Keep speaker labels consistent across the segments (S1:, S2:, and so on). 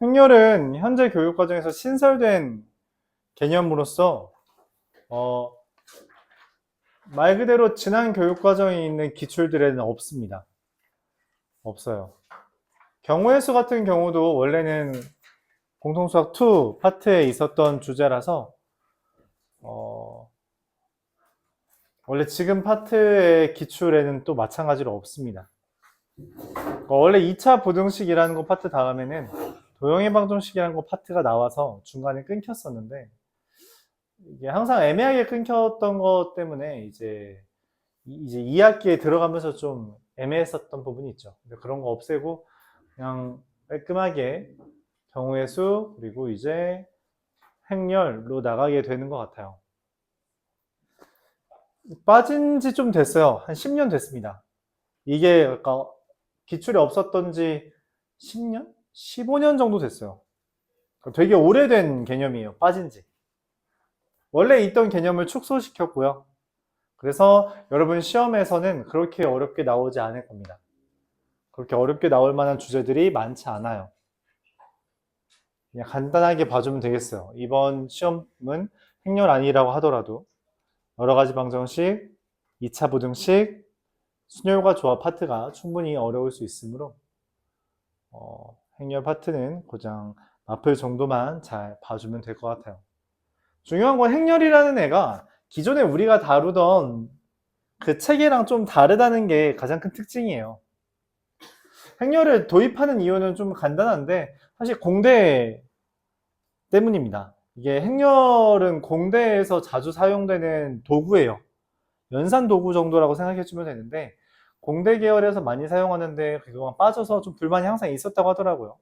S1: 행렬은 현재 교육과정에서 신설된 개념으로서 말 그대로 지난 교육과정에 있는 기출들에는 없습니다. 없어요. 경우의 수 같은 경우도 원래는 공통수학 2 파트에 있었던 주제라서 원래 지금 파트의 기출에는 또 마찬가지로 없습니다. 원래 2차 부등식이라는 거 파트 다음에는 도형의 방정식이라는 거 파트가 나와서 중간에 끊겼었는데 이게 항상 애매하게 끊겼던 것 때문에 이제 2학기에 들어가면서 좀 애매했었던 부분이 있죠. 그런 거 없애고 그냥 깔끔하게 경우의 수 그리고 이제 행렬로 나가게 되는 것 같아요. 빠진 지 좀 됐어요. 한 10년 됐습니다. 이게 기출이 없었던 지 10년? 15년 정도 됐어요. 되게 오래된 개념이에요. 빠진 지. 원래 있던 개념을 축소시켰고요. 그래서 여러분 시험에서는 그렇게 어렵게 나오지 않을 겁니다. 그렇게 어렵게 나올 만한 주제들이 많지 않아요. 그냥 간단하게 봐주면 되겠어요. 이번 시험은 행렬 아니라고 하더라도 여러 가지 방정식, 2차 부등식, 순열과 조합 파트가 충분히 어려울 수 있으므로 행렬 파트는 고장 마플 정도만 잘 봐주면 될 것 같아요. 중요한 건 행렬이라는 애가 기존에 우리가 다루던 그 체계랑 좀 다르다는 게 가장 큰 특징이에요. 행렬을 도입하는 이유는 좀 간단한데 사실 공대 때문입니다. 이게 행렬은 공대에서 자주 사용되는 도구예요. 연산 도구 정도라고 생각해 주면 되는데 공대 계열에서 많이 사용하는데 그동안 빠져서 좀 불만이 항상 있었다고 하더라고요.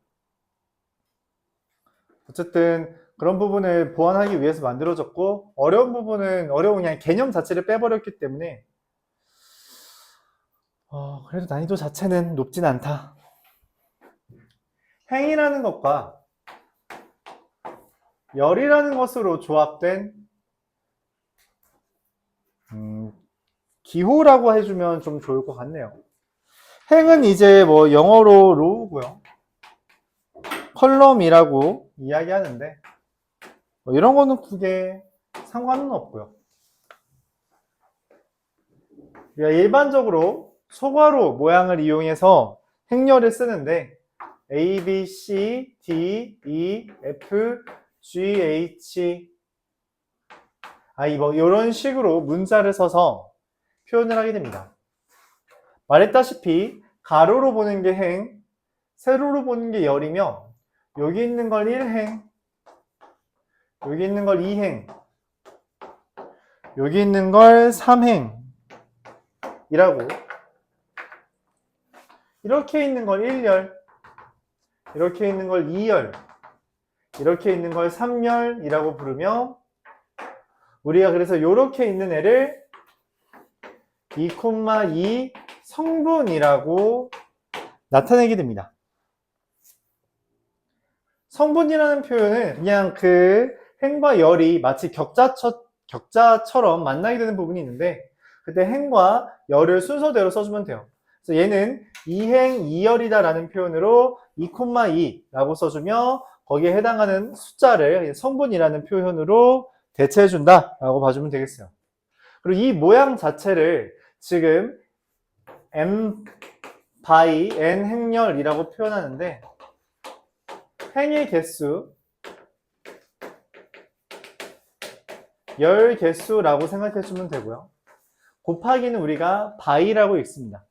S1: 어쨌든 그런 부분을 보완하기 위해서 만들어졌고 어려운 부분은 어려운 그냥 개념 자체를 빼버렸기 때문에 그래도 난이도 자체는 높진 않다. 행이라는 것과 열이라는 것으로 조합된 기호라고 해주면 좀 좋을 것 같네요. 행은 이제 뭐 영어로 로우고요. 컬럼이라고 이야기하는데 뭐 이런 거는 크게 상관은 없고요. 우리가 일반적으로 소괄호 모양을 이용해서 행렬을 쓰는데 A, B, C, D, E, F, G, H 뭐 이런 식으로 문자를 써서 표현을 하게 됩니다. 말했다시피 가로로 보는 게 행, 세로로 보는 게 열이며 여기 있는 걸 1행, 여기 있는 걸 2행, 여기 있는 걸 3행 이라고 이렇게 있는 걸 1열, 이렇게 있는 걸 2열, 이렇게 있는 걸 3열이라고 부르며 우리가 그래서 이렇게 있는 애를 2,2 성분이라고 나타내게 됩니다. 성분이라는 표현은 그냥 그 행과 열이 마치 격자처럼 만나게 되는 부분이 있는데 그때 행과 열을 순서대로 써주면 돼요. 그래서 얘는 2행 2열이다 라는 표현으로 2,2라고 써주며 거기에 해당하는 숫자를 성분이라는 표현으로 대체해준다 라고 봐주면 되겠어요. 그리고 이 모양 자체를 지금 m by n 행렬이라고 표현하는데 행의 개수, 열 개수라고 생각해주면 되고요. 곱하기는 우리가 바이라고 읽습니다.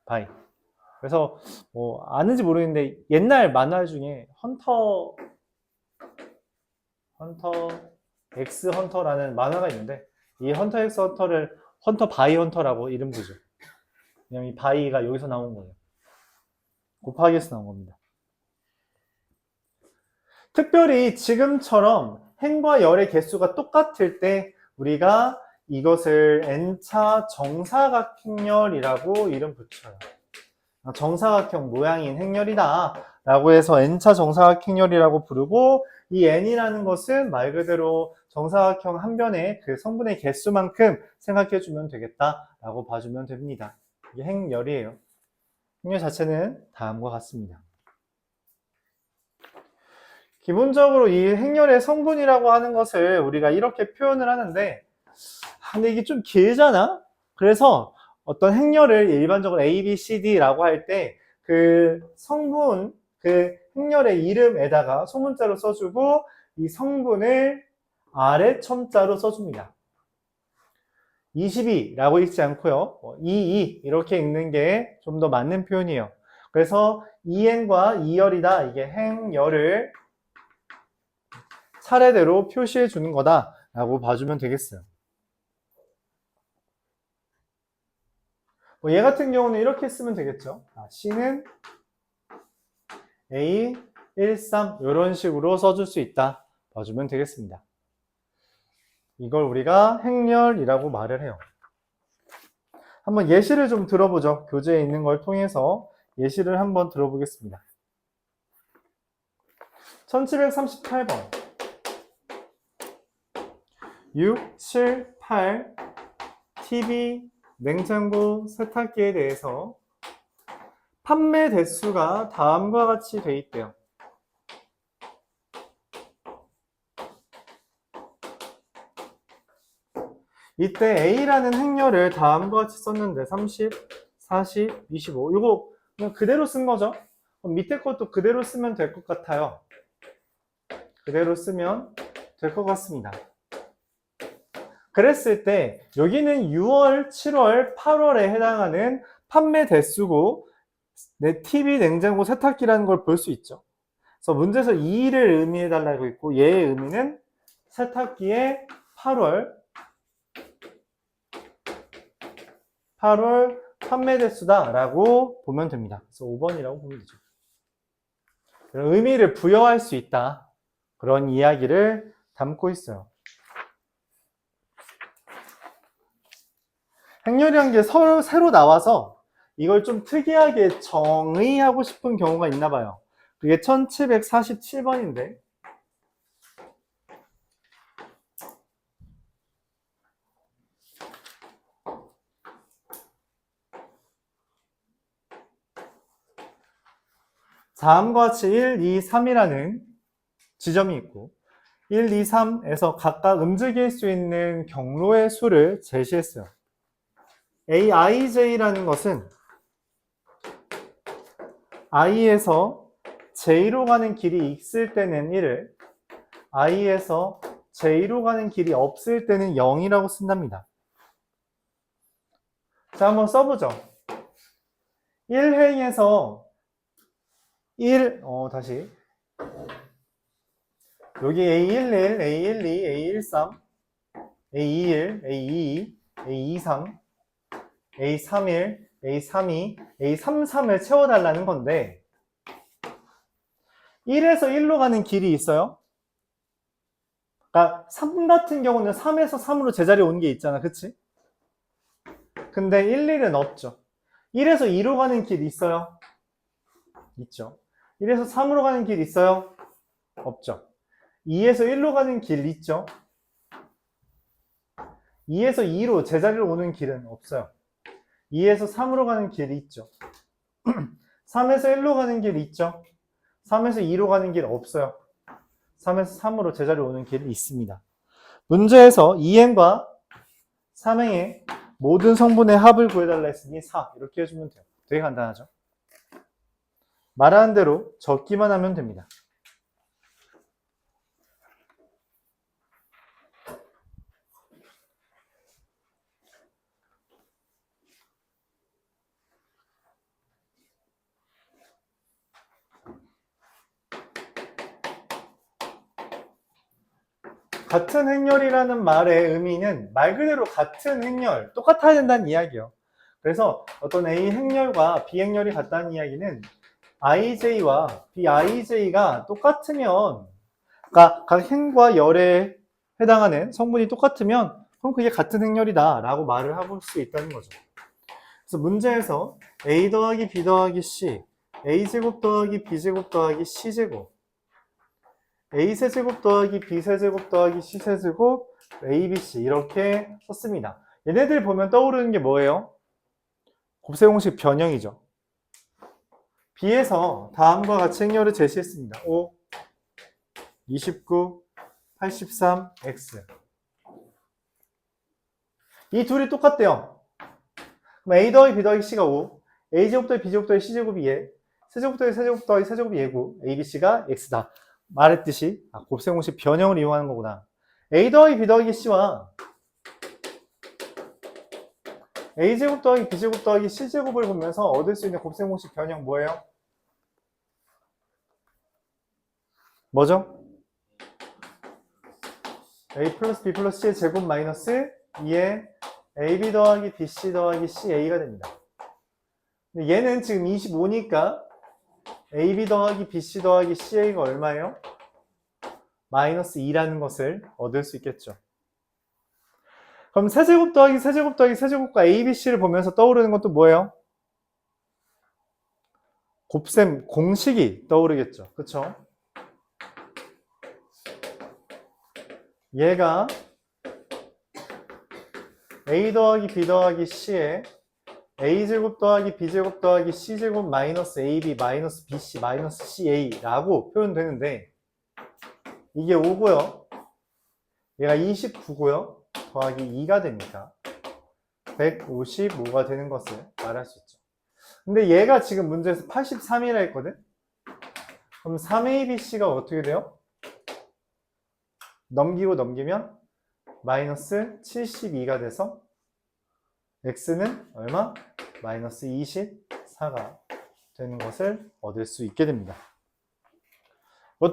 S1: 바이. 그래서 뭐 아는지 모르겠는데 옛날 만화 중에 헌터 엑스 헌터라는 만화가 있는데 이 헌터 엑스 헌터를 헌터 바이 헌터라고 이름 부르죠. 그냥 이 바이가 여기서 나온 거예요. 곱하기에서 나온 겁니다. 특별히 지금처럼 행과 열의 개수가 똑같을 때 우리가 이것을 n차 정사각행렬이라고 이름 붙여요. 정사각형 모양인 행렬이다 라고 해서 n차 정사각행렬이라고 부르고 이 n이라는 것은 말 그대로 정사각형 한 변의 그 성분의 개수만큼 생각해 주면 되겠다 라고 봐주면 됩니다. 이게 행렬이에요. 행렬 자체는 다음과 같습니다. 기본적으로 이 행렬의 성분이라고 하는 것을 우리가 이렇게 표현을 하는데, 근데 이게 좀 길잖아? 그래서 어떤 행렬을 일반적으로 A, B, C, D라고 할 때 그 성분, 그 행렬의 이름에다가 소문자로 써주고 이 성분을 아래 첨자로 써줍니다. 22라고 읽지 않고요. 22 이렇게 읽는 게 좀 더 맞는 표현이에요. 그래서 이행과 이열이다. 이게 행열을 차례대로 표시해 주는 거다라고 봐주면 되겠어요. 얘 같은 경우는 이렇게 쓰면 되겠죠. C는 A, 1, 3 이런 식으로 써줄 수 있다. 봐주면 되겠습니다. 이걸 우리가 행렬이라고 말을 해요. 한번 예시를 좀 들어보죠. 교재에 있는 걸 통해서 예시를 한번 들어보겠습니다. 1738번 6, 7, 8 TV, 냉장고, 세탁기에 대해서 판매 대수가 다음과 같이 돼 있대요. 이때 A라는 행렬을 다음과 같이 썼는데 30, 40, 25 이거 그냥 그대로 쓴 거죠. 그럼 밑에 것도 그대로 쓰면 될 것 같아요. 그대로 쓰면 될 것 같습니다. 그랬을 때 여기는 6월, 7월, 8월에 해당하는 판매 대수고 내 TV, 냉장고, 세탁기라는 걸 볼 수 있죠. 그래서 문제에서 2를 의미해 달라고 있고 얘의 의미는 세탁기의 8월 판매 대수다 라고 보면 됩니다. 그래서 5번이라고 보면 되죠. 의미를 부여할 수 있다. 그런 이야기를 담고 있어요. 행렬이란 게 새로 나와서 이걸 좀 특이하게 정의하고 싶은 경우가 있나 봐요. 그게 1747번인데 다음과 같이 1, 2, 3이라는 지점이 있고 1, 2, 3에서 각각 움직일 수 있는 경로의 수를 제시했어요. AIJ라는 것은 I에서 J로 가는 길이 있을 때는 1을, I에서 J로 가는 길이 없을 때는 0이라고 쓴답니다. 자, 한번 써보죠. 1행에서 다시. 여기 A11, A12, A13, A21, A22, A23, A31, A32, A33을 채워달라는 건데 1에서 1로 가는 길이 있어요. 그러니까 3 같은 경우는 3에서 3으로 제자리에 온 게 있잖아. 그치? 근데 1, 1은 없죠. 1에서 2로 가는 길 있어요? 있죠. 1에서 3으로 가는 길 있어요? 없죠. 2에서 1로 가는 길 있죠? 2에서 2로 제자리로 오는 길은 없어요. 2에서 3으로 가는 길이 있죠. 3에서 1로 가는 길 있죠. 3에서 2로 가는 길 없어요. 3에서 3으로 제자리로 오는 길이 있습니다. 문제에서 2행과 3행의 모든 성분의 합을 구해달라 했으니 4 이렇게 해주면 돼요. 되게 간단하죠. 말하는 대로 적기만 하면 됩니다. 같은 행렬이라는 말의 의미는 말 그대로 같은 행렬, 똑같아야 된다는 이야기예요. 그래서 어떤 A 행렬과 B 행렬이 같다는 이야기는 IJ와 BIJ가 똑같으면, 그러니까 각 행과 열에 해당하는 성분이 똑같으면 그럼 그게 같은 행렬이다 라고 말을 해볼 수 있다는 거죠. 그래서 문제에서 A 더하기 B 더하기 C, A제곱 더하기 B제곱 더하기 C제곱, A세제곱 더하기 B세제곱 더하기 C세제곱 ABC 이렇게 썼습니다. 얘네들 보면 떠오르는 게 뭐예요? 곱셈공식 변형이죠. B에서 다음과 같이 행렬을 제시했습니다. 5, 29, 83, x. 이 둘이 똑같대요. 그럼 a 더하기 b 더하기 c가 5, a제곱 더하기 b제곱 더하기 c제곱이 2, 세제곱 더하기 세제곱 더하기 세제곱이 예고, a, b, c가 x다. 말했듯이 곱셈 공식 변형을 이용하는 거구나. a 더하기 b 더하기 c와 a제곱 더하기 b제곱 더하기 c제곱을 보면서 얻을 수 있는 곱셈 공식 변형 뭐예요? 뭐죠? a 플러스 b 플러스 c의 제곱 마이너스 2의 ab 더하기 bc 더하기 ca가 됩니다. 근데 얘는 지금 25니까 ab 더하기 bc 더하기 ca가 얼마예요? 마이너스 2라는 것을 얻을 수 있겠죠. 그럼 세제곱 더하기 세제곱 더하기 세제곱과 a, b, c를 보면서 떠오르는 것도 뭐예요? 곱셈 공식이 떠오르겠죠. 그쵸? 얘가 a 더하기 b 더하기 c에 a제곱 더하기 b제곱 더하기 c제곱 마이너스 ab 마이너스 bc 마이너스 ca라고 표현되는데 이게 5고요. 얘가 29고요. 더하기 2가 되니까 155가 되는 것을 말할 수 있죠. 근데 얘가 지금 문제에서 83이라 했거든? 그럼 3abc가 어떻게 돼요? 넘기고 넘기면 마이너스 72가 돼서 x는 얼마? 마이너스 24가 되는 것을 얻을 수 있게 됩니다.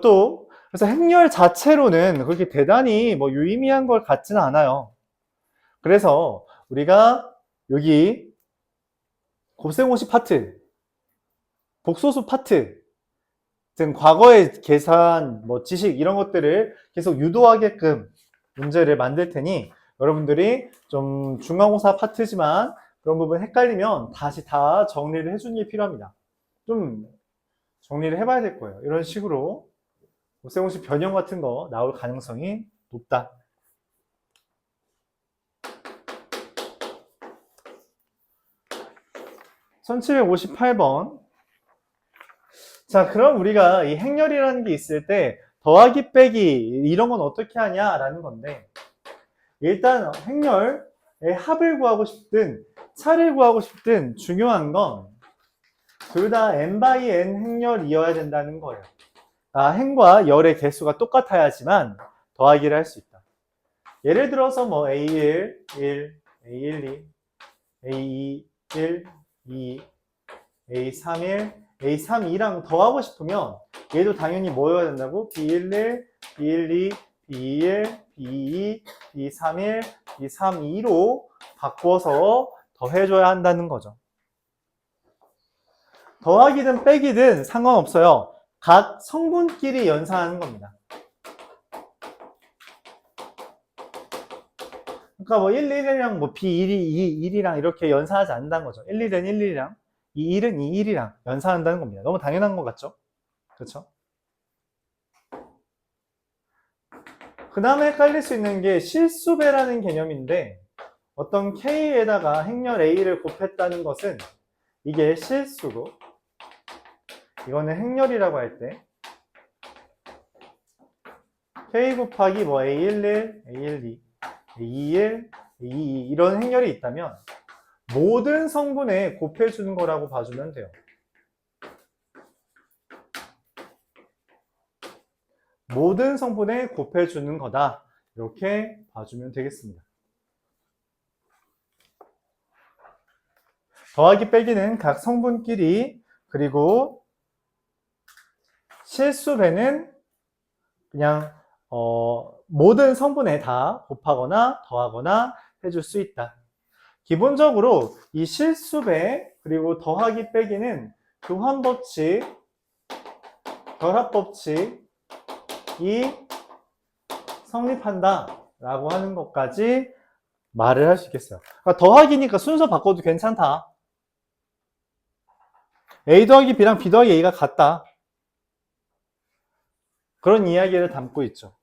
S1: 또 그래서 행렬 자체로는 그렇게 대단히 뭐 유의미한 것 같지는 않아요. 그래서 우리가 여기 곱셈 공식 파트, 복소수 파트 등 과거의 계산, 뭐 지식 이런 것들을 계속 유도하게끔 문제를 만들 테니 여러분들이 좀 중간고사 파트지만 그런 부분 헷갈리면 다시 다 정리를 해주는 게 필요합니다. 좀 정리를 해봐야 될 거예요. 이런 식으로 곱셈 공식 변형 같은 거 나올 가능성이 높다. (1758번) 자, 그럼 우리가 이 행렬이라는 게 있을 때 더하기 빼기 이런 건 어떻게 하냐라는 건데 일단 행렬의 합을 구하고 싶든 차를 구하고 싶든 중요한 건 둘 다 n/n 행렬이어야 된다는 거예요. 행과 열의 개수가 똑같아야지만 더하기를 할 수 있다. 예를 들어서 뭐 A1, 1, A1, 2, A2, 1, 2, A3, 1, A3, 2랑 더하고 싶으면 얘도 당연히 뭐여야 된다고? B11, B12, B21, B22, B31, B32로 바꿔서 더해줘야 한다는 거죠. 더하기든 빼기든 상관없어요. 각 성분끼리 연산하는 겁니다. 그러니까 뭐 1, 1이랑 뭐 B1이 2, 1이랑 이렇게 연산하지 않는다는 거죠. 1, 1은 1, 1이랑 2, 1은 2, 1이랑 연산한다는 겁니다. 너무 당연한 것 같죠? 그렇죠? 그 다음에 헷갈릴 수 있는 게 실수배라는 개념인데 어떤 K에다가 행렬 A를 곱했다는 것은 이게 실수고 이거는 행렬이라고 할 때 K 곱하기 뭐 A11, A12, A21, A22 이런 행렬이 있다면 모든 성분에 곱해주는 거라고 봐주면 돼요. 모든 성분에 곱해주는 거다. 이렇게 봐주면 되겠습니다. 더하기 빼기는 각 성분끼리 그리고 실수배는 그냥 모든 성분에 다 곱하거나 더하거나 해줄 수 있다. 기본적으로 이 실수배 그리고 더하기 빼기는 교환법칙, 결합법칙이 성립한다 라고 하는 것까지 말을 할 수 있겠어요. 그러니까 더하기니까 순서 바꿔도 괜찮다. A 더하기 B랑 B 더하기 A가 같다. 그런 이야기를 담고 있죠.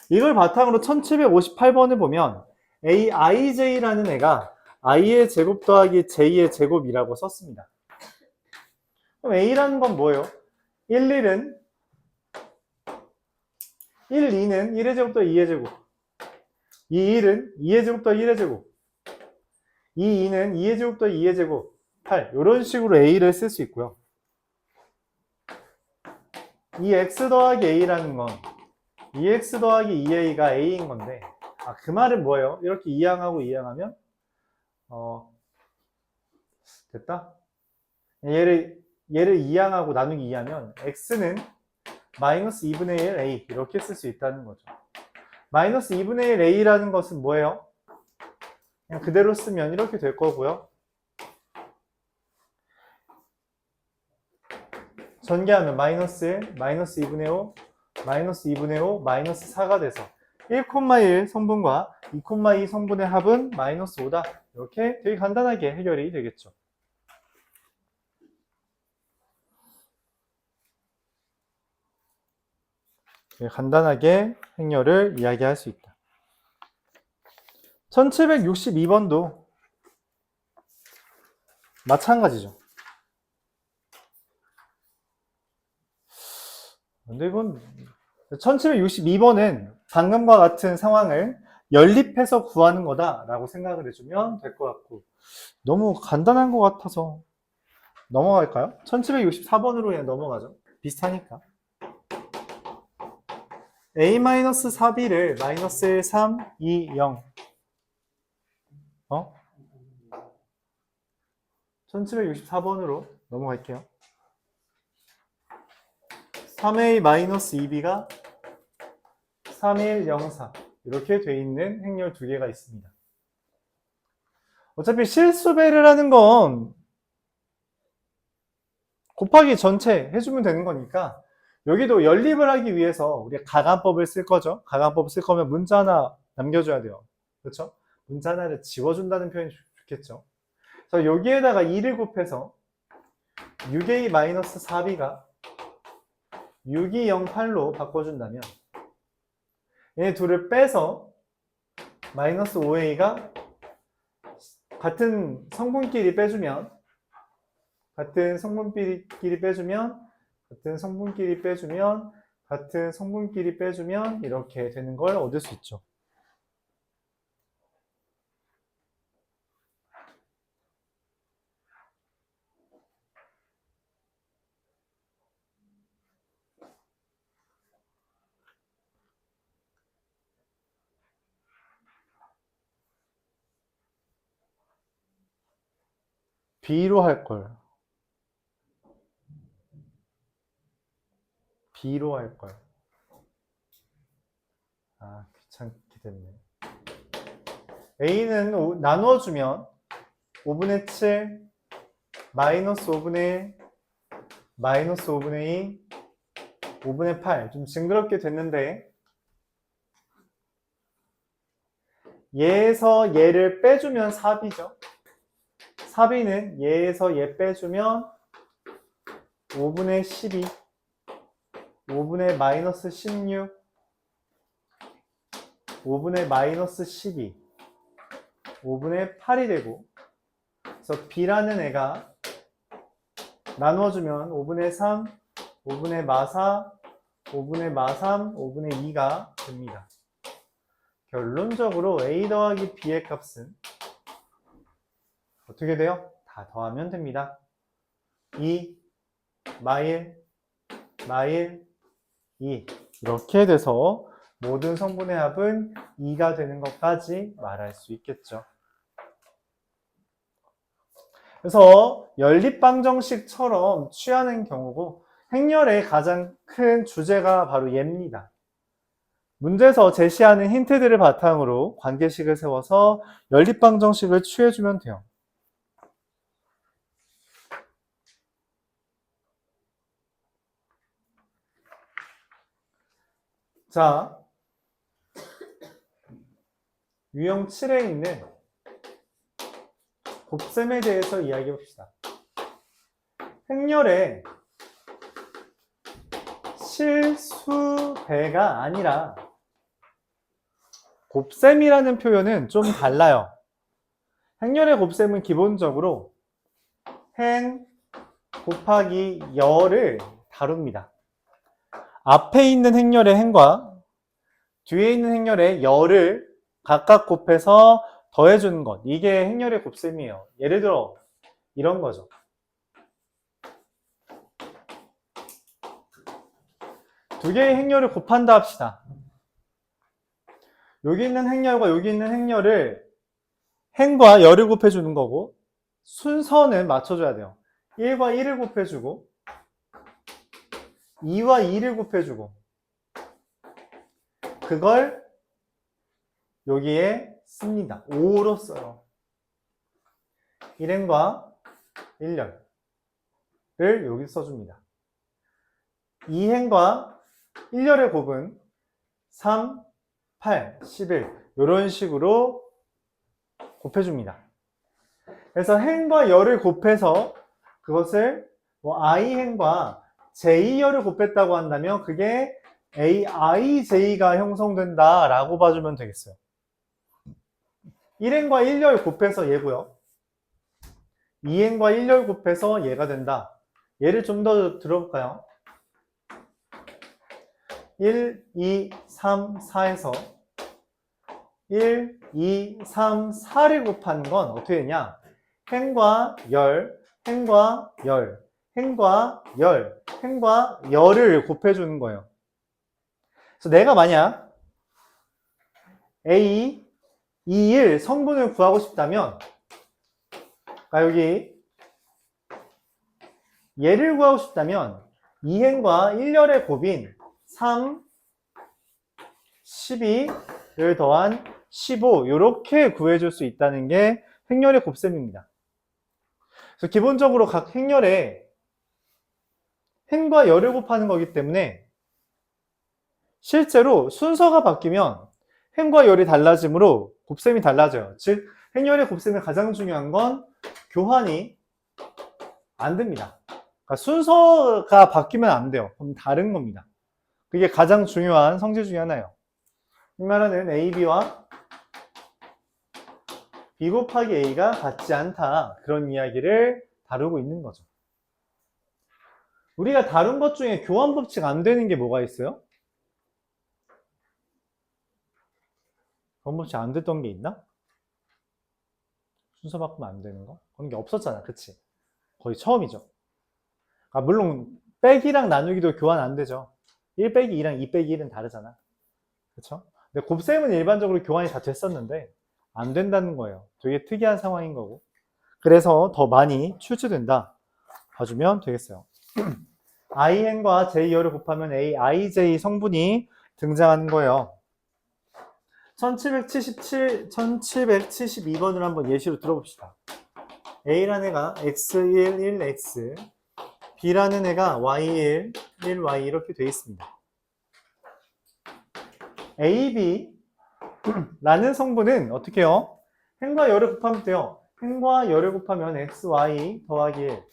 S1: 이걸 바탕으로 1758번을 보면 AIJ라는 애가 I의 제곱 더하기 J의 제곱이라고 썼습니다. 그럼 A라는 건 뭐예요? 1, 1은 1, 2는 1의 제곱 더하기 2의 제곱. 2, 1은 2의 제곱 더하기 1의 제곱. 2, 2는 2의 제곱 더하기 2의 제곱. 8. 이런 식으로 a를 쓸 수 있고요. 이 x 더하기 a라는 건 2x 더하기 2a가 a인 건데, 그 말은 뭐예요? 이렇게 이항하고 이항하면 됐다? 얘를 이항하고 나누기 2하면 x는 마이너스 2분의 1 a 이렇게 쓸 수 있다는 거죠. 마이너스 2분의 1 a라는 것은 뭐예요? 그냥 그대로 쓰면 이렇게 될 거고요. 전개하면 마이너스 1, 마이너스 2분의 5, 마이너스 2분의 5, 마이너스 4가 돼서 1,1 성분과 2,2 성분의 합은 마이너스 5다. 이렇게 되게 간단하게 해결이 되겠죠. 간단하게 행렬을 이야기할 수 있다. 1762번도 마찬가지죠. 근데 이건 1762번은 방금과 같은 상황을 연립해서 구하는 거다라고 생각을 해주면 될 것 같고, 너무 간단한 것 같아서 넘어갈까요? 1764번으로 그냥 넘어가죠. 비슷하니까. a-4b를 마이너스 1, 3, 2, 0 1764번으로 넘어갈게요. 3a-2b가 3104 이렇게 돼 있는 행렬 두 개가 있습니다. 어차피 실수배를 하는 건 곱하기 전체 해주면 되는 거니까 여기도 연립을 하기 위해서 우리가 가간법을 쓸 거죠. 가간법을 쓸 거면 문자 하나 남겨줘야 돼요. 그렇죠? 문자 하나를 지워준다는 표현이 좋겠죠. 그래서 여기에다가 2를 곱해서 6a-4b가 6208로 바꿔준다면 얘네 둘을 빼서 마이너스 5a가 같은 성분끼리 빼주면 같은 성분끼리 빼주면 이렇게 되는 걸 얻을 수 있죠. B로 할 걸. 귀찮게 됐네. A는 나누어주면 5분의 7, 마이너스 5분의 1, 마이너스 5분의 2, 5분의 8. 좀 징그럽게 됐는데, 얘에서 얘를 빼주면 4b죠. 4b는 얘에서 얘 빼주면 5분의 12, 5분의 마이너스 16, 5분의 마이너스 12, 5분의 8이 되고, 그래서 b라는 애가 나누어주면 5분의 3, 5분의 마4, 5분의 마3, 5분의 2가 됩니다. 결론적으로 a 더하기 b의 값은 어떻게 돼요? 다 더하면 됩니다. 2, 마일, 2 이렇게 돼서 모든 성분의 합은 2가 되는 것까지 말할 수 있겠죠. 그래서 연립방정식처럼 취하는 경우고 행렬의 가장 큰 주제가 바로 얘입니다. 문제에서 제시하는 힌트들을 바탕으로 관계식을 세워서 연립방정식을 취해주면 돼요. 자, 유형 7에 있는 곱셈에 대해서 이야기해 봅시다. 행렬의 실수배가 아니라 곱셈이라는 표현은 좀 달라요. 행렬의 곱셈은 기본적으로 행 곱하기 열을 다룹니다. 앞에 있는 행렬의 행과 뒤에 있는 행렬에 열을 각각 곱해서 더해주는 것. 이게 행렬의 곱셈이에요. 예를 들어 이런 거죠. 두 개의 행렬을 곱한다 합시다. 여기 있는 행렬과 여기 있는 행렬을 행과 열을 곱해주는 거고 순서는 맞춰줘야 돼요. 1과 1을 곱해주고 2와 2를 곱해주고 그걸 여기에 씁니다. 5로 써요. 1행과 1열을 여기 써줍니다. 2행과 1열의 곱은 3, 8, 11 이런 식으로 곱해줍니다. 그래서 행과 열을 곱해서 그것을 뭐 i행과 j열을 곱했다고 한다면 그게 aij가 형성된다 라고 봐주면 되겠어요. 1행과 1열 곱해서 얘고요. 2행과 1열 곱해서 얘가 된다. 얘를 좀 더 들어볼까요? 1, 2, 3, 4에서 1, 2, 3, 4를 곱한 건 어떻게 되냐? 행과 열, 행과 열, 행과 열, 행과 열을 곱해주는 거예요. 그래서 내가 만약 A, 2, 1 성분을 구하고 싶다면 여기 얘를 구하고 싶다면 2행과 1열의 곱인 3, 12를 더한 15 이렇게 구해줄 수 있다는 게 행렬의 곱셈입니다. 그래서 기본적으로 각 행렬에 행과 열을 곱하는 거기 때문에 실제로 순서가 바뀌면 행과 열이 달라지므로 곱셈이 달라져요. 즉 행렬의 곱셈의 가장 중요한 건 교환이 안 됩니다. 그러니까 순서가 바뀌면 안 돼요. 그럼 다른 겁니다. 그게 가장 중요한 성질 중에 하나예요. 이 말하는 AB와 B 곱하기 A가 같지 않다. 그런 이야기를 다루고 있는 거죠. 우리가 다룬 것 중에 교환 법칙 안 되는 게 뭐가 있어요? 교환 법칙 안 됐던 게 있나? 순서 바꾸면 안 되는 거? 그런 게 없었잖아. 그치? 거의 처음이죠. 물론 빼기랑 나누기도 교환 안 되죠. 1 빼기 2랑 2 빼기 1은 다르잖아. 그쵸? 근데 곱셈은 일반적으로 교환이 다 됐었는데 안 된다는 거예요. 되게 특이한 상황인 거고. 그래서 더 많이 출제된다. 봐주면 되겠어요. iN과 j열을 곱하면 aij 성분이 등장하는 거예요. 1772번을 한번 예시로 들어봅시다. A라는 애가 x1, 1x, B라는 애가 y1, 1y 이렇게 되어 있습니다. AB라는 성분은 어떻게 해요? 행과 열을 곱하면 돼요. 행과 열을 곱하면 xy 더하기 1,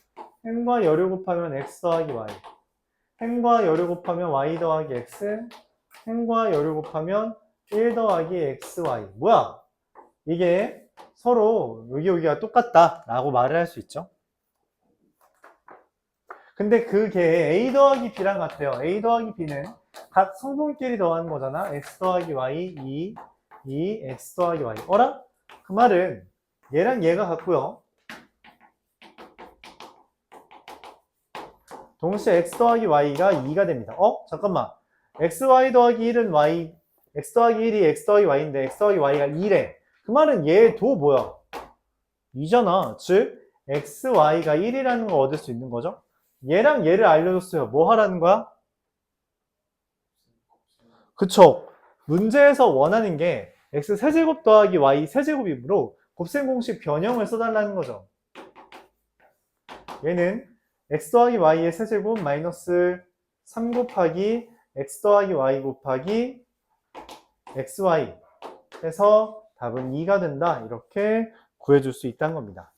S1: 행과 열을 곱하면 x 더하기 y, 행과 열을 곱하면 y 더하기 x, 행과 열을 곱하면 1 더하기 xy. 뭐야? 이게 서로 여기가 똑같다 라고 말을 할 수 있죠. 근데 그게 a 더하기 b랑 같아요. a 더하기 b는 각 성분끼리 더하는 거잖아. x 더하기 y, 2 x 더하기 y. 어라? 그 말은 얘랑 얘가 같고요. 동시에 x 더하기 y가 2가 됩니다. 잠깐만. xy 더하기 1은 y, x 더하기 1이 x 더하기 y인데 x 더하기 y가 2래. 그 말은 얘도 뭐야? 2잖아. 즉 xy가 1이라는 걸 얻을 수 있는 거죠. 얘랑 얘를 알려줬어요. 뭐 하라는 거야? 그쵸. 문제에서 원하는 게 x 세제곱 더하기 y 세제곱이므로 곱셈 공식 변형을 써달라는 거죠. 얘는 x 더하기 y의 세제곱 마이너스 3 곱하기 x 더하기 y 곱하기 xy 해서 답은 2가 된다. 이렇게 구해줄 수 있다는 겁니다.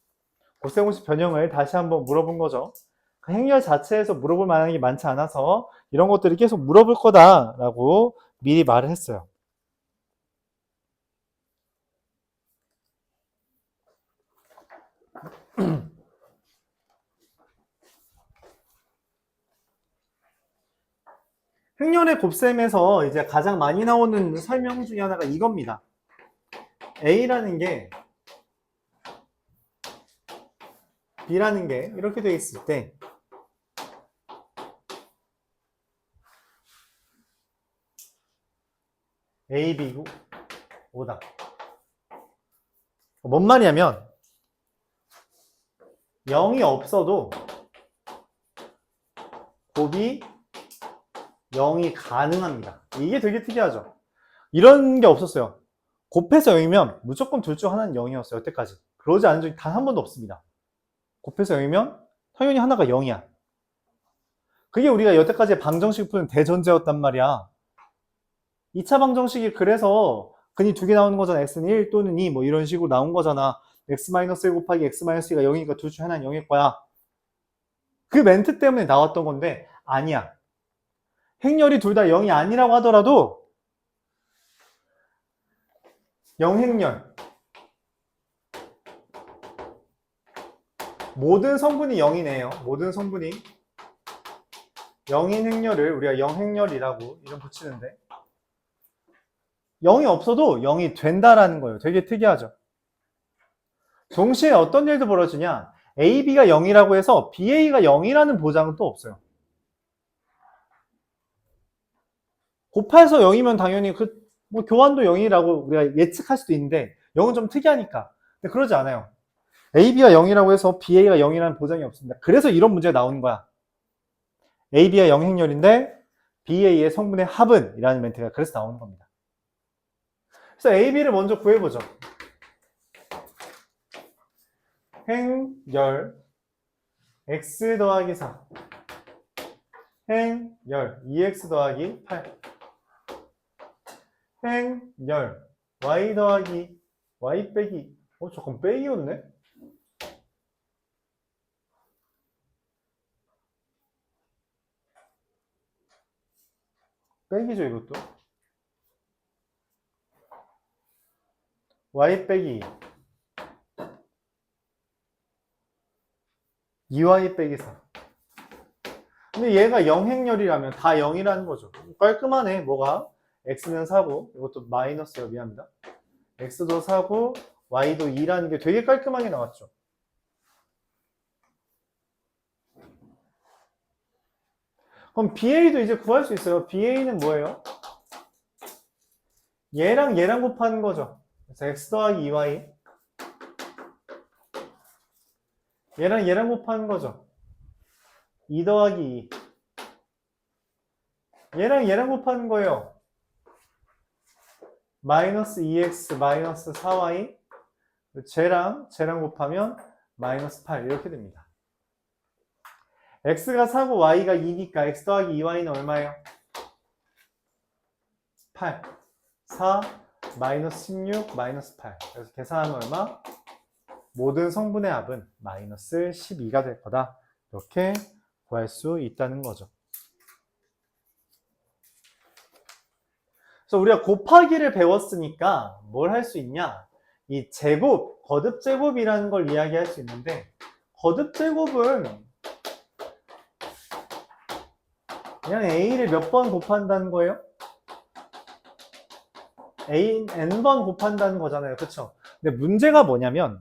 S1: 곱셈 공식 변형을 다시 한번 물어본 거죠. 그 행렬 자체에서 물어볼 만한 게 많지 않아서 이런 것들을 계속 물어볼 거다라고 미리 말을 했어요. 행렬의 곱셈에서 이제 가장 많이 나오는 설명 중에 하나가 이겁니다. A라는 게 B라는 게 이렇게 되어 있을 때 A, B고 O다. 뭔 말이냐면 0이 없어도 곱이 0이 가능합니다. 이게 되게 특이하죠. 이런 게 없었어요. 곱해서 0이면 무조건 둘 중 하나는 0이었어요. 여태까지. 그러지 않은 적이 단 한 번도 없습니다. 곱해서 0이면 당연히 하나가 0이야. 그게 우리가 여태까지 방정식 푸는 대전제였단 말이야. 2차 방정식이 그래서 근이 두 개 나오는 거잖아. x는 1 또는 2 뭐 이런 식으로 나온 거잖아. x-1 곱하기 x-2가 0이니까 둘 중 하나는 0일 거야. 그 멘트 때문에 나왔던 건데 아니야. 행렬이 둘 다 0이 아니라고 하더라도 0행렬 모든 성분이 0이네요. 모든 성분이 0인 행렬을 우리가 0행렬이라고 이름 붙이는데 0이 없어도 0이 된다라는 거예요. 되게 특이하죠. 동시에 어떤 일도 벌어지냐, AB가 0이라고 해서 BA가 0이라는 보장은 또 없어요. 곱해서 0이면 당연히 뭐 교환도 0이라고 우리가 예측할 수도 있는데 0은 좀 특이하니까. 근데 그러지 않아요. AB가 0이라고 해서 BA가 0이라는 보장이 없습니다. 그래서 이런 문제가 나오는 거야. AB가 0행렬인데 BA의 성분의 합은 이라는 멘트가 그래서 나오는 겁니다. 그래서 AB를 먼저 구해보죠. 행열 x 더하기 4 행열 2x 더하기 8 행열 y 더하기 y 빼기 잠깐 빼기였네? 빼기죠 이것도. y 빼기 2y 빼기 4. 근데 얘가 0행렬이라면 다 0이라는 거죠. 깔끔하네. 뭐가? x는 4고 이것도 마이너스요. 미안합니다. x도 4고 y도 2라는 게 되게 깔끔하게 나왔죠. 그럼 BA도 이제 구할 수 있어요. BA는 뭐예요? 얘랑 얘랑 곱하는 거죠. 그래서 x 더하기 2y 얘랑 얘랑 곱하는 거죠. 2 더하기 2 얘랑 얘랑 곱하는 거예요. 마이너스 2x 마이너스 4y 쟤랑 곱하면 마이너스 8 이렇게 됩니다. x가 4고 y가 2니까 x 더하기 2y는 얼마예요? 8 4 마이너스 16 마이너스 8 그래서 계산하면 얼마? 모든 성분의 합은 마이너스 12가 될 거다. 이렇게 구할 수 있다는 거죠. 그래서 우리가 곱하기를 배웠으니까 뭘 할 수 있냐? 이 제곱, 거듭제곱이라는 걸 이야기할 수 있는데 거듭제곱은 그냥 A를 몇 번 곱한다는 거예요? A, N번 곱한다는 거잖아요. 그쵸? 근데 문제가 뭐냐면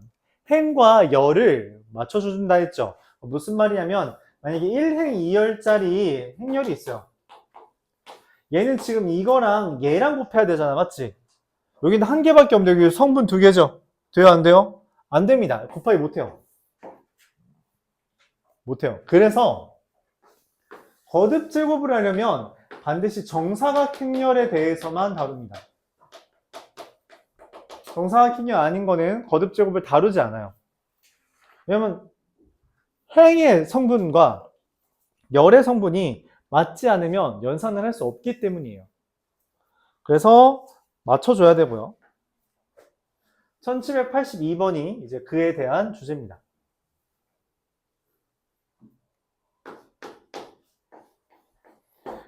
S1: 행과 열을 맞춰준다 했죠. 무슨 말이냐면 만약에 1행 2열짜리 행열이 있어요. 얘는 지금 이거랑 얘랑 곱해야 되잖아. 맞지? 여기는 한 개밖에 없는데 여기 성분 두 개죠? 돼요? 안 돼요? 안 됩니다. 곱하기 못해요. 못해요. 그래서 거듭 제곱을 하려면 반드시 정사각 행렬에 대해서만 다룹니다. 정사각 행렬 아닌 거는 거듭 제곱을 다루지 않아요. 왜냐면 행의 성분과 열의 성분이 맞지 않으면 연산을 할 수 없기 때문이에요. 그래서 맞춰줘야 되고요. 1782번이 이제 그에 대한 주제입니다.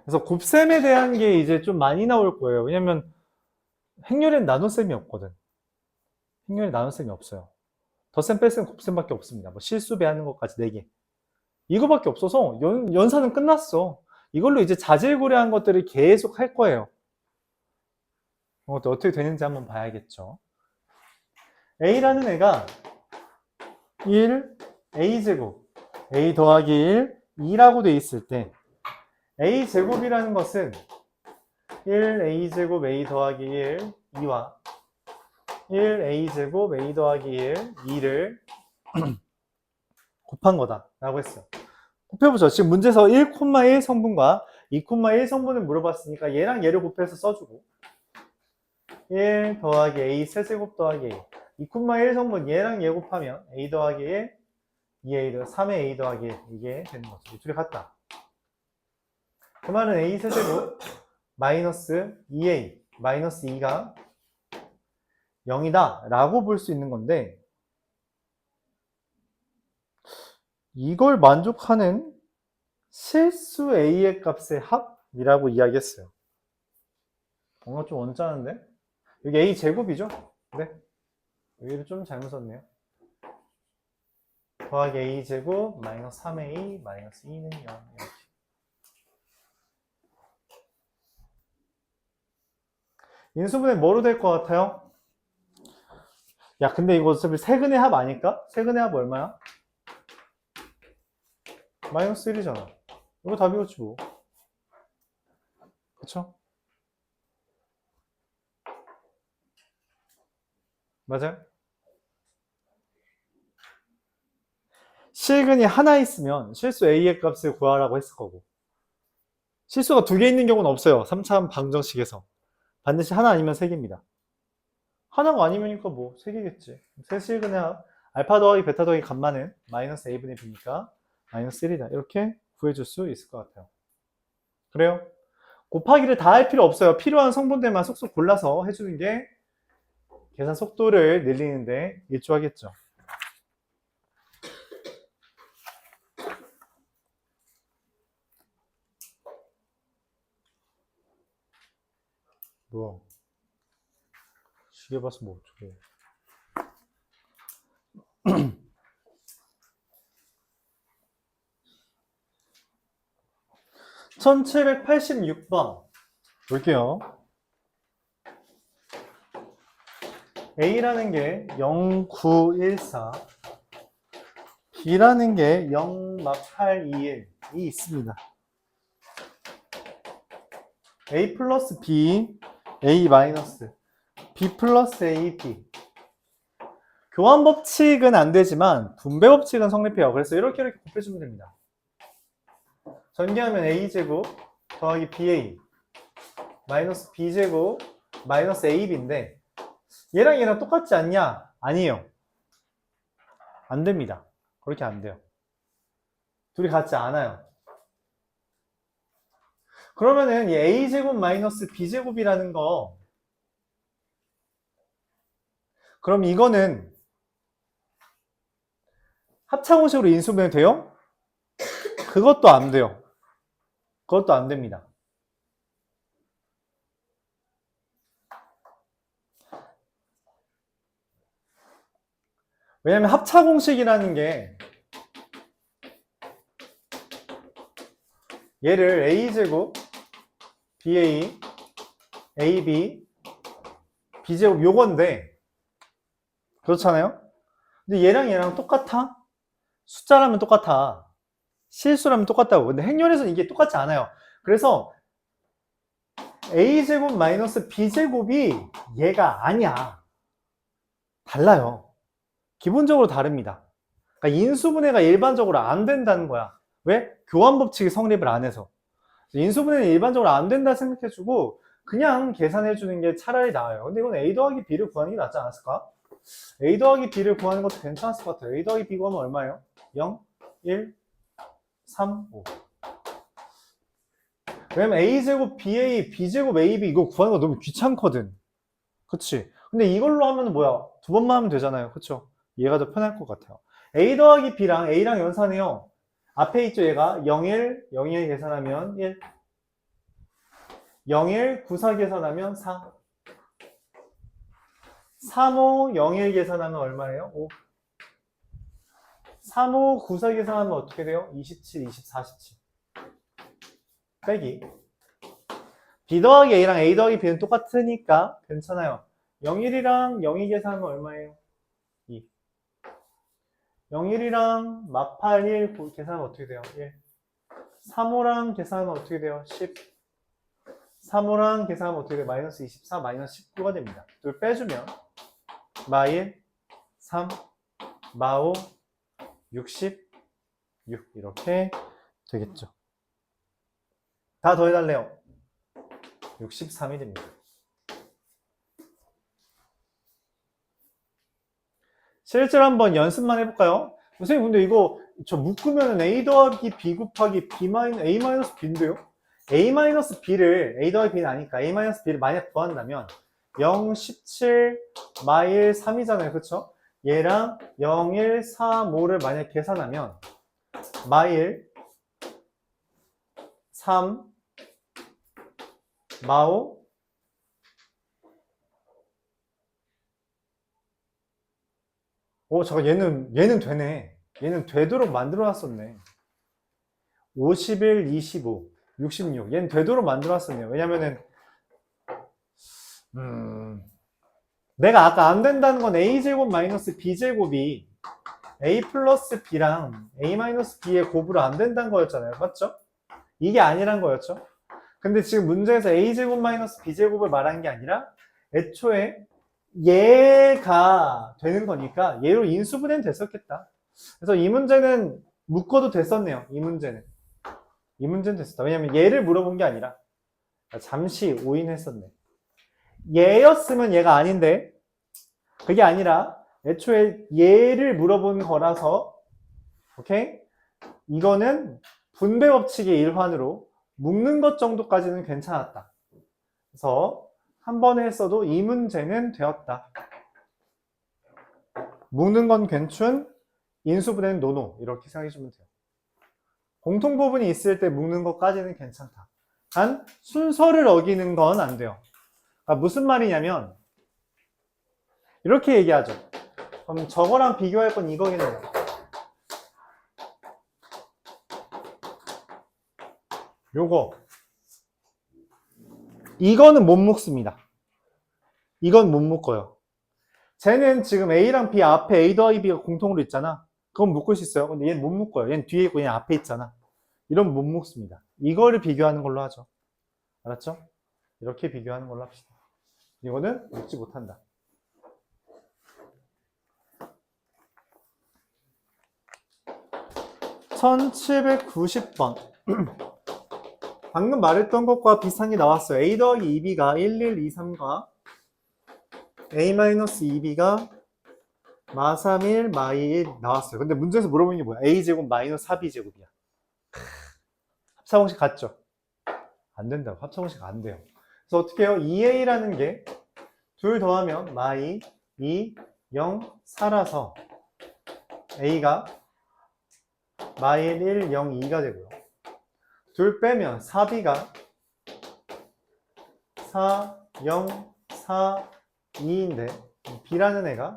S1: 그래서 곱셈에 대한 게 이제 좀 많이 나올 거예요. 왜냐면 행렬엔 나눗셈이 없거든. 행렬에 나눗셈이 없어요. 덧셈, 뺄셈, 곱셈밖에 없습니다. 뭐 실수 배하는 것까지 4개. 이거밖에 없어서 연산은 끝났어. 이걸로 이제 자질구레한 것들을 계속 할 거예요. 이것도 어떻게 되는지 한번 봐야겠죠. A라는 애가 1, A제곱, A 더하기 1, 2라고 돼 있을 때 A제곱이라는 것은 1A제곱 A 더하기 1, 2와 1A제곱 A 더하기 1, 2를 곱한 거다 라고 했어요. 곱해보죠. 지금 문제에서 1,1 성분과 2,1 성분을 물어봤으니까 얘랑 얘를 곱해서 써주고 1 더하기 A 세제곱 더하기 A 2,1 성분 얘랑 얘 곱하면 A 더하기 1 2A 3의 A 더하기 1 이게 되는 거죠. 이 둘이 같다. 그 말은 A 세제곱 마이너스 2A 마이너스 2가 0이다 라고 볼 수 있는 건데 이걸 만족하는 실수 A의 값의 합이라고 이야기했어요. 뭔가 좀 언짢은데? 여기 A 제곱이죠? 네. 여기를 좀 잘못 썼네요. 더하기 A 제곱 마이너스 3A 마이너스 2는 0 이렇게. 인수분해 뭐로 될 것 같아요? 야 근데 이거 어차피 세근의 합 아닐까? 세근의 합 얼마야? 마이너스 1이잖아. 이거 답이겠지 뭐. 그쵸? 맞아요? 실근이 하나 있으면 실수 A의 값을 구하라고 했을 거고 실수가 두 개 있는 경우는 없어요. 3차 방정식에서 반드시 하나 아니면 세 개입니다. 하나가 아니면니까 뭐 세 개겠지. 세 실근의 합 알파 더하기 베타 더하기 감마는 마이너스 A분의 B니까 마이너스 1이다. 이렇게 구해줄 수 있을 것 같아요. 그래요? 곱하기를 다 할 필요 없어요. 필요한 성분들만 쏙쏙 골라서 해주는 게 계산 속도를 늘리는데 일조하겠죠. 뭐야? 시계 봐서 뭐 어떡해. 1786번 볼게요. A라는 게 0914 B라는 게 0.821이 있습니다. A 플러스 B, A 마이너스 B 플러스 A, B 교환 법칙은 안 되지만 분배 법칙은 성립해요. 그래서 이렇게 곱해주면 됩니다. 전개하면 A제곱 더하기 BA 마이너스 B제곱 마이너스 AB인데 얘랑 얘랑 똑같지 않냐? 아니에요. 안 됩니다. 그렇게 안 돼요. 둘이 같지 않아요. 그러면은 이 A제곱 마이너스 B제곱이라는 거 그럼 이거는 합차공식으로 인수분해 돼요? 그것도 안 돼요. 그것도 안 됩니다. 왜냐면 합차공식이라는 게 얘를 A제곱 BA AB B제곱 요건데 그렇잖아요? 근데 얘랑 얘랑 똑같아? 숫자라면 똑같아. 실수라면 똑같다고. 근데 행렬에서는 이게 똑같지 않아요. 그래서 A제곱 마이너스 B제곱이 얘가 아니야. 달라요. 기본적으로 다릅니다. 그러니까 인수분해가 일반적으로 안 된다는 거야. 왜? 교환법칙이 성립을 안 해서. 인수분해는 일반적으로 안 된다 생각해주고 그냥 계산해주는 게 차라리 나아요. 근데 이건 A 더하기 B를 구하는 게 낫지 않았을까? A 더하기 B를 구하는 것도 괜찮았을 것 같아요. A 더하기 B 구하면 얼마예요? 0, 1, 3, 5. 왜냐면 A제곱 BA, B제곱 AB 이거 구하는 거 너무 귀찮거든. 그치? 근데 이걸로 하면 뭐야? 두 번만 하면 되잖아요. 그쵸? 얘가 더 편할 것 같아요. A 더하기 B랑 A랑 연산해요. 앞에 있죠 얘가 01, 01 계산하면 1 01, 94 계산하면 4 35, 01 계산하면 얼마예요? 5 35, 94 계산하면 어떻게 돼요? 27, 24, 17 그러니까 빼기 B 더하기 A랑 A 더하기 B는 똑같으니까 괜찮아요. 01이랑 02 계산하면 얼마예요? 2. 01이랑 마팔 1 계산하면 어떻게 돼요? 1. 3호랑 계산하면 어떻게 돼요? 10. 3호랑 계산하면 어떻게 돼요? 마이너스 24, 마이너스 19가 됩니다. 둘 빼주면 마1, 3, 마5, 66 이렇게 되겠죠. 다 더해달래요. 63이 됩니다. 실제로 한번 연습만 해볼까요? 선생님 근데 이거 저 묶으면 A 더하기 B 곱하기 A 마이너스 B인데요? A 마이너스 B를 A 더하기 B는 아니까 A 마이너스 B를 만약 구한다면 0, 17, 마1, 3이잖아요. 그쵸? 얘랑 0, 1, 4, 5를 만약 계산하면 마1, 3, 마5, 잠깐 얘는 되네. 얘는 되도록 만들어 놨었네. 51, 25, 66. 얘는 되도록 만들어 놨었네요. 왜냐면은 내가 아까 안 된다는 건 A제곱 마이너스 B제곱이 A 플러스 B랑 A 마이너스 B의 곱으로 안 된다는 거였잖아요. 맞죠? 이게 아니란 거였죠. 근데 지금 문제에서 A제곱 마이너스 B제곱을 말하는 게 아니라 애초에 얘가 되는 거니까 얘로 인수분해는 됐었겠다. 그래서 이 문제는 묶어도 됐었네요. 이 문제는 됐었다. 왜냐면 얘를 물어본 게 아니라 잠시 오인했었네. 얘였으면 얘가 아닌데 그게 아니라 애초에 얘를 물어본 거라서 오케이? 이거는 분배 법칙의 일환으로 묶는 것 정도까지는 괜찮았다. 그래서 한 번에 했어도 이 문제는 되었다. 묶는 건 괜춘, 인수분해는 노노 이렇게 생각해 주면 돼요. 공통부분이 있을 때 묶는 것까지는 괜찮다. 단 순서를 어기는 건 안 돼요. 그러니까 무슨 말이냐면 이렇게 얘기하죠. 그럼 저거랑 비교할 건 이거겠네요. 요거 이거는 못 묶습니다. 이건 못 묶어요. 쟤는 지금 A랑 B 앞에 A 더하기 B가 공통으로 있잖아. 그건 묶을 수 있어요. 근데 얘는 못 묶어요. 얘는 뒤에 있고 얘는 앞에 있잖아. 이런 못 묶습니다. 이거를 비교하는 걸로 하죠. 알았죠? 이렇게 비교하는 걸로 합시다. 이거는 묶지 못한다. (1790번) 방금 말했던 것과 비슷한 게 나왔어요. A 더하기 2B가 1123과 A-2B가 마31, 마21 나왔어요. 근데 문제에서 물어보는 게 뭐야? A제곱 마이너스 4B제곱이야. 합차공식 같죠? 안 된다고. 합차공식 안 돼요. 그래서 어떻게 해요? 2A라는 게 둘 더하면 마2, 2, 0, 4라서 A가 마1, 1, 0, 2가 되고요. 둘 빼면 4B가 4, 0, 4, 2인데 B라는 애가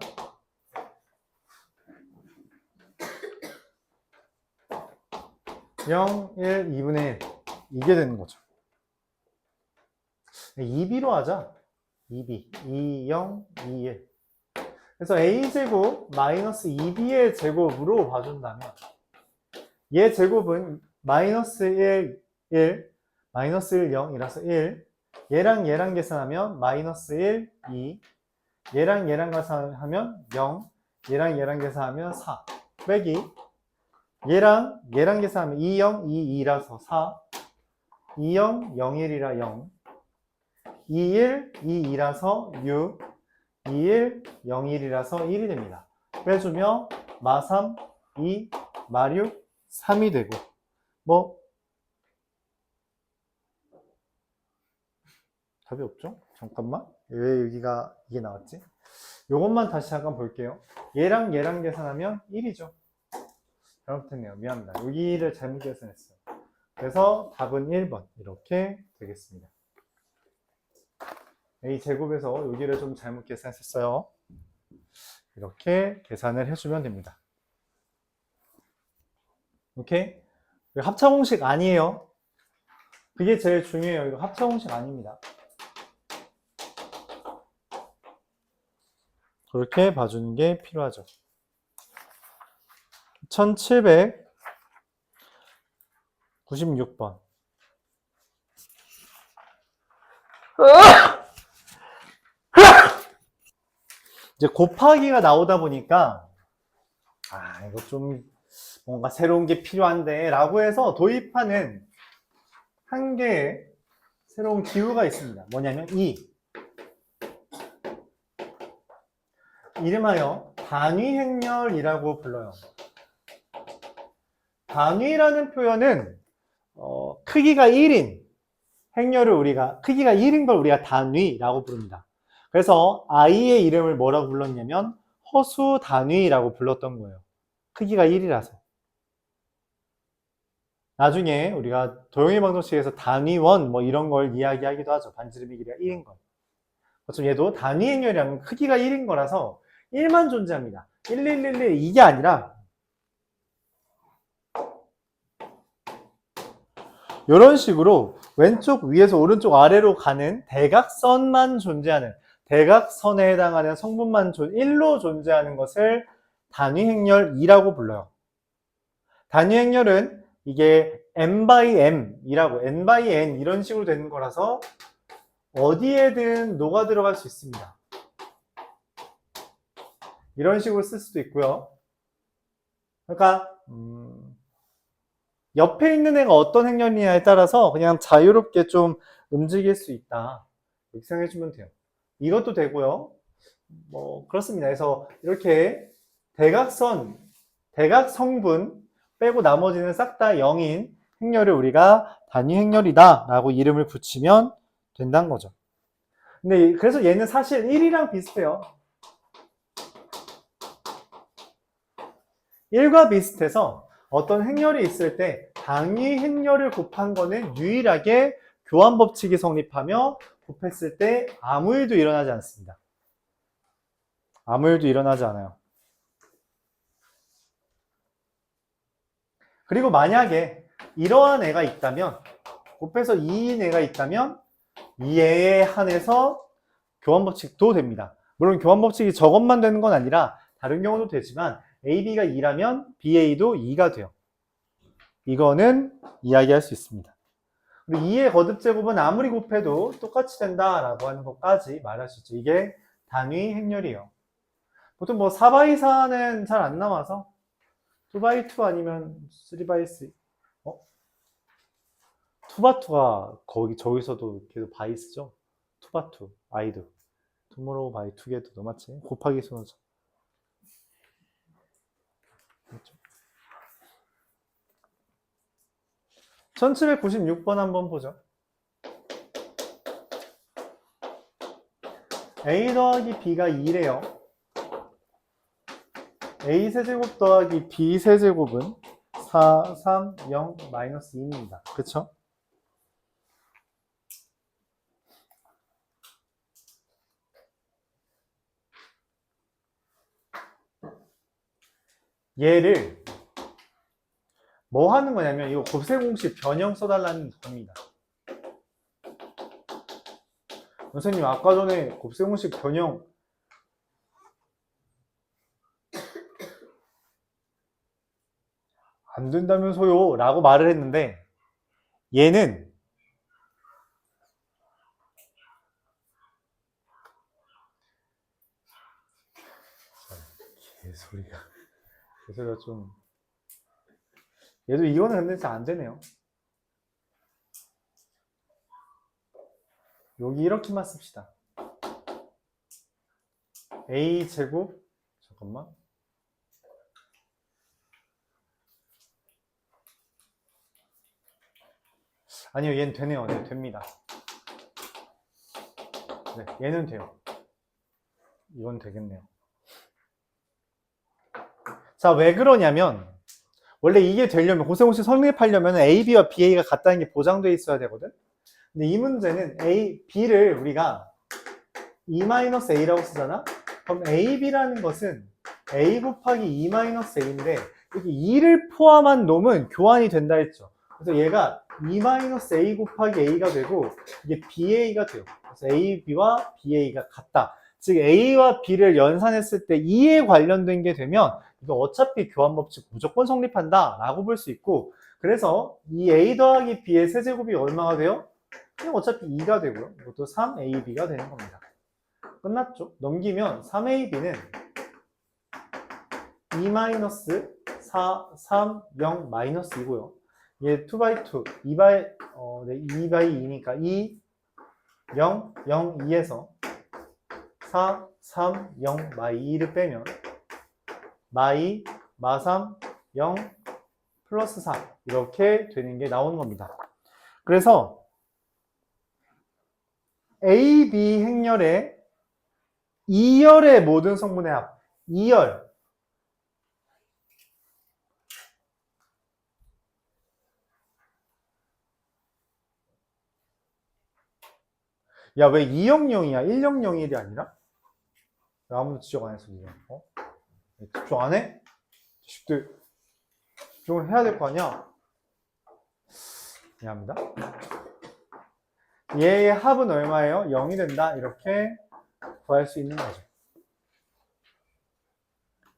S1: 0, 1, 2분의 1 이게 되는 거죠. 2B로 하자. 2B 2, 0, 2, 1 그래서 A제곱 마이너스 2B의 제곱으로 봐준다면 얘 제곱은 마이너스 1, 1 마이너스 1, 0이라서 1 얘랑 계산하면 마이너스 1, 2 얘랑 계산하면 0 얘랑 계산하면 4 빼기 얘랑 계산하면 2, 0, 2, 2라서 4 2, 0, 0, 1이라 0 2, 1, 2, 2라서 6 2, 1, 0, 1이라서 1이 됩니다. 빼주면 마3, 2, 마6, 3이 되고 뭐 답이 없죠? 잠깐만 왜 여기가 이게 나왔지? 요것만 다시 잠깐 볼게요. 얘랑 계산하면 1이죠. 잘못했네요. 미안합니다. 여기를 잘못 계산했어요. 그래서 답은 1번 이렇게 되겠습니다. A제곱에서 여기를 좀 잘못 계산했어요. 이렇게 계산을 해주면 됩니다. 오케이? 합차공식 아니에요. 그게 제일 중요해요. 이거 합차 공식 아닙니다. 그렇게 봐주는 게 필요하죠. 1796번. 이제 곱하기가 나오다 보니까 이거 좀 뭔가 새로운 게 필요한데 라고 해서 도입하는 한 개의 새로운 기호가 있습니다. 뭐냐면 이름하여 단위행렬이라고 불러요. 단위라는 표현은 크기가 1인 크기가 1인 걸 우리가 단위라고 부릅니다. 그래서 i의 이름을 뭐라고 불렀냐면 허수 단위라고 불렀던 거예요. 크기가 1이라서. 나중에 우리가 도형의 방정식에서 단위원 뭐 이런 걸 이야기하기도 하죠. 반지름의 길이가 1인 것. 어차피 얘도 단위행렬이라면 크기가 1인 거라서 1만 존재합니다. 1111 이게 아니라 이런 식으로 왼쪽 위에서 오른쪽 아래로 가는 대각선만 존재하는, 대각선에 해당하는 성분만 1로 존재하는 것을 단위행렬 2라고 불러요. 단위행렬은 이게 n by m이라고, n by n 이런 식으로 되는 거라서 어디에든 녹아 들어갈 수 있습니다. 이런 식으로 쓸 수도 있고요. 그러니까 옆에 있는 애가 어떤 행렬이냐에 따라서 그냥 자유롭게 좀 움직일 수 있다. 이렇게 생각해 주면 돼요. 이것도 되고요. 뭐 그렇습니다. 그래서 이렇게 대각성분 빼고 나머지는 싹 다 0인 행렬을 우리가 단위 행렬이다 라고 이름을 붙이면 된다는 거죠. 근데 그래서 얘는 사실 1이랑 비슷해요. 1과 비슷해서 어떤 행렬이 있을 때 단위 행렬을 곱한 거는 유일하게 교환 법칙이 성립하며 곱했을 때 아무 일도 일어나지 않습니다. 아무 일도 일어나지 않아요. 그리고 만약에 이러한 애가 있다면, 곱해서 2인 애가 있다면 이 애에 한해서 교환 법칙도 됩니다. 물론 교환 법칙이 저것만 되는 건 아니라 다른 경우도 되지만 AB가 2라면 BA도 2가 돼요. 이거는 이야기할 수 있습니다. 그리고 2의 거듭제곱은 아무리 곱해도 똑같이 된다라고 하는 것까지 말할 수 있죠. 이게 단위 행렬이에요. 보통 뭐 4x4는 잘 안 나와서 2x2 아니면 3x3 2x2가 저기서도 계속 바이 쓰죠. 2x2 아이도 투모로우 바이 투게더 맞지? 곱하기 순서죠. 그렇죠. 1796번 한번 보죠. A 더하기 B가 2래요. A 세제곱 더하기 B 세제곱은 4, 3, 0, 마이너스 2입니다. 그쵸? 얘를 뭐 하는 거냐면 이거 곱셈 공식 변형 써달라는 겁니다. 선생님 아까 전에 곱셈 공식 변형 안 된다면서요 라고 말을 했는데 얘는 개소리가 좀 얘도 이거는 근데 잘 안 되네요. 여기 이렇게만 씁시다. A 제곱 잠깐만 아니요 얘는 되네요. 네, 됩니다. 네, 얘는 돼요. 이건 되겠네요. 자, 왜 그러냐면 원래 이게 되려면 곱셈공식 성립하려면 AB와 BA가 같다는 게 보장되어 있어야 되거든. 근데 이 문제는 B를 우리가 E-A라고 쓰잖아. 그럼 AB라는 것은 A 곱하기 E-A인데 여기 2를 포함한 놈은 교환이 된다 했죠. 그래서 얘가 2-a 곱하기 a가 되고 이게 ba가 돼요. 그래서 a, b와 ba가 같다. 즉 a와 b를 연산했을 때 2에 관련된 게 되면 이거 어차피 교환법칙 무조건 성립한다 라고 볼 수 있고, 그래서 이 a 더하기 b의 세제곱이 얼마가 돼요? 그냥 어차피 2가 되고요. 이것도 3ab가 되는 겁니다. 끝났죠? 넘기면 3ab는 2-4, 3, 0, 마이너스이고요. 얘 2x2, 2/2니까 2, 0, 0, 2에서 4, 3, 0, -2를 빼면 -2, -3, 0, 플러스 4 이렇게 되는 게 나오는 겁니다. 그래서 A, B 행렬의 2열의 모든 성분의 합, 2열 야, 왜 200이야? 100일이 아니라? 왜 아무도 지적 안 했어, 지금? 집중 안 해? 자식들, 집중을 해야 될 거 아니야? 미안합니다. 얘의 합은 얼마예요? 0이 된다. 이렇게 구할 수 있는 거죠.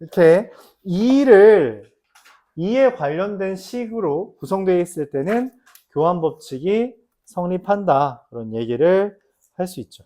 S1: 이렇게 2에 관련된 식으로 구성되어 있을 때는 교환법칙이 성립한다. 그런 얘기를 할 수 있죠.